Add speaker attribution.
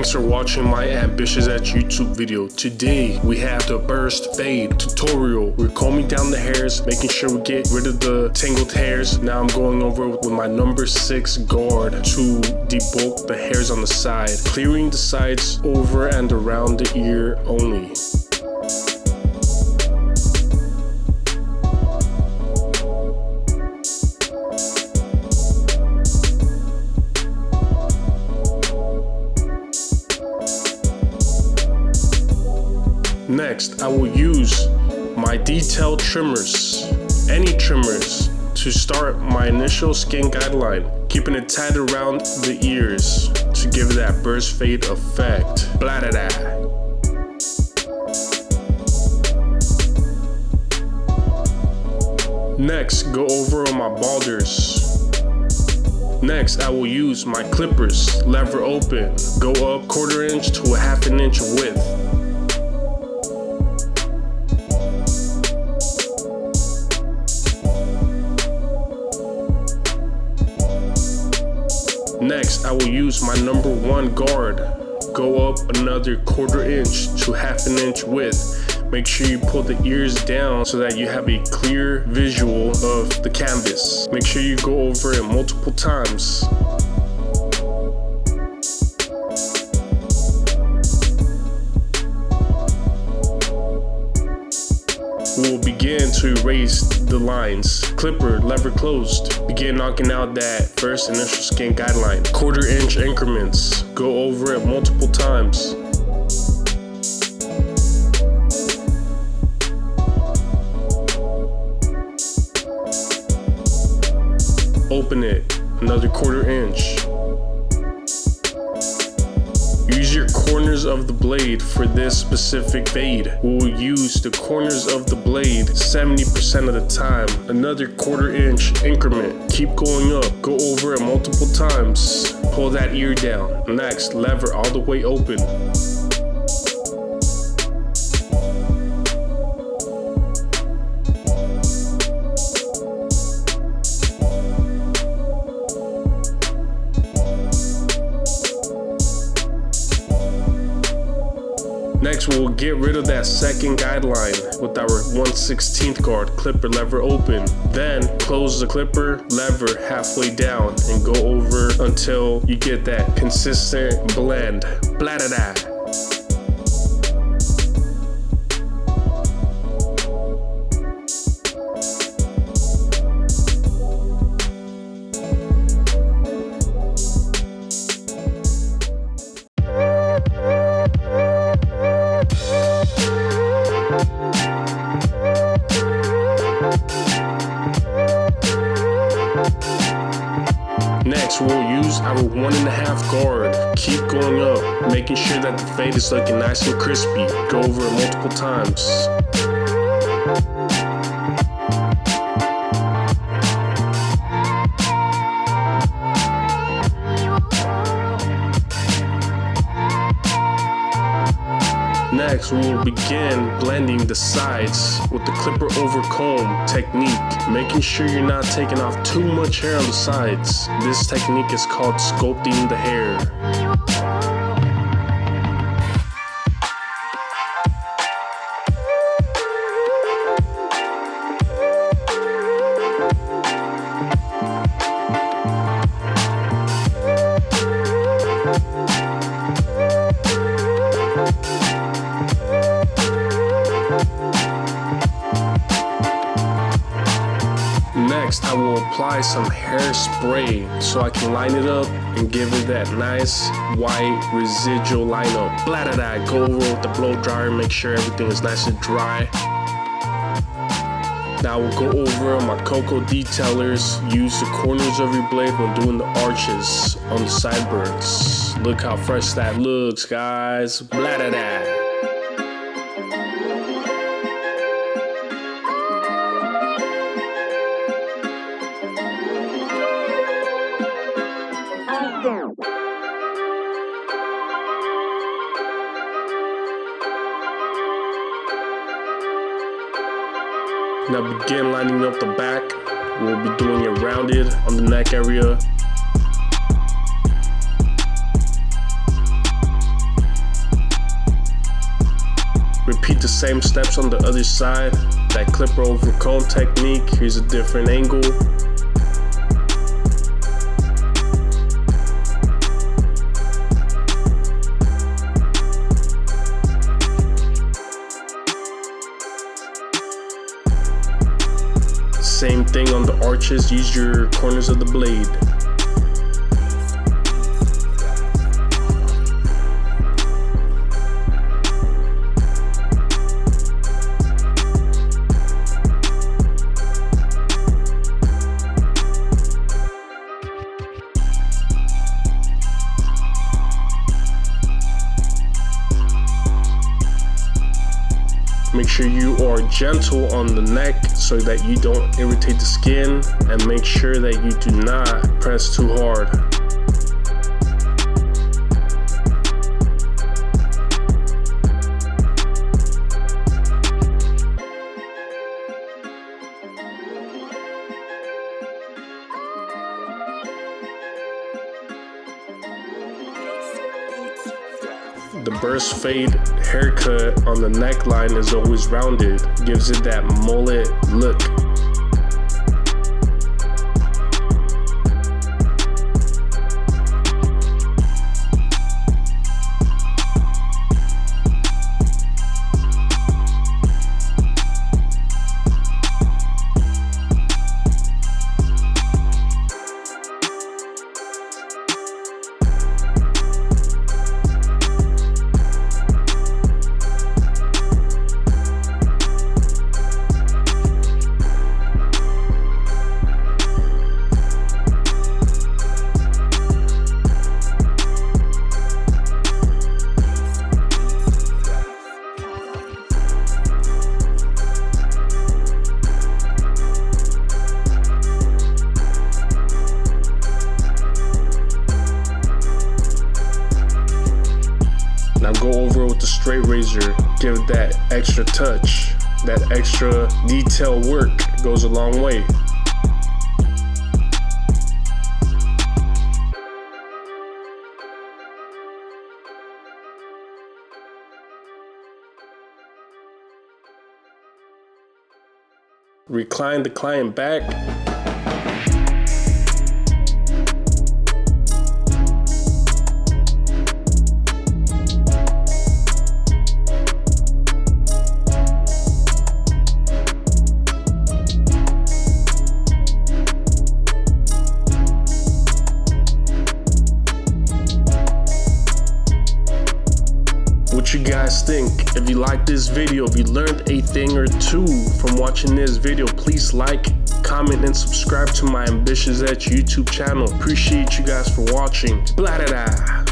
Speaker 1: Thanks for watching my Ambitious Edge YouTube video. Today we have the burst fade tutorial. We're combing down the hairs, making sure we get rid of the tangled hairs. Now I'm going over with my number 6 guard to debulk the hairs on the side, clearing the sides over and around the ear only. Next, I will use my detail trimmers, any trimmers, to start my initial skin guideline, keeping it tight around the ears to give that burst fade effect. Blah da da. Next, go over on my balders. Next, I will use my clippers, lever open, go up 1/4 inch to a 1/2 inch width. Next, I will use my number 1 guard, go up another 1/4 inch to 1/2 inch width. Make sure you pull the ears down so that you have a clear visual of the canvas. Make sure you go over it multiple times. We will begin to erase the lines. Clipper, lever closed. Begin knocking out that first initial skin guideline. 1/4 inch increments. Go over it multiple times. Open it, another 1/4 inch. Use your corners of the blade for this specific fade. We will use the corners of the blade 70% of the time. Another 1/4 inch increment. Keep going up. Go over it multiple times. Pull that ear down. Next, lever all the way open. Next, we'll get rid of that second guideline with our 1/16 guard, clipper, lever open. Then close the clipper, lever halfway down and go over until you get that consistent blend. Blah da da. Next, we'll use our 1.5 guard. Keep going up, making sure that the fade is looking nice and crispy. Go over it multiple times. Next, we will begin blending the sides with the clipper over comb technique, making sure you're not taking off too much hair on the sides. This technique is called sculpting the hair. Next, I will apply some hairspray so I can line it up and give it that nice white residual lineup. Blah da da. Go over with the blow dryer, make sure everything is nice and dry. Now we'll go over my cocoa detailers. Use the corners of your blade when doing the arches on the sideburns. Look how fresh that looks, guys. Blah da da. Now begin lining up the back. We'll be doing it rounded on the neck area. Repeat the same steps on the other side. That clipper over comb technique. Here's a different angle. Same thing on the arches, use your corners of the blade. Make sure you are gentle on the neck so that you don't irritate the skin, and make sure that you do not press too hard. The burst fade haircut on the neckline is always rounded, gives it that mullet look. Now go over it with the straight razor, give it that extra touch. That extra detail work goes a long way. Recline the client back. What you guys think? If you like this video, if you learned a thing or two from watching this video, please like, comment, and subscribe to my Ambitious Edge YouTube channel. Appreciate you guys for watching. Blah da da.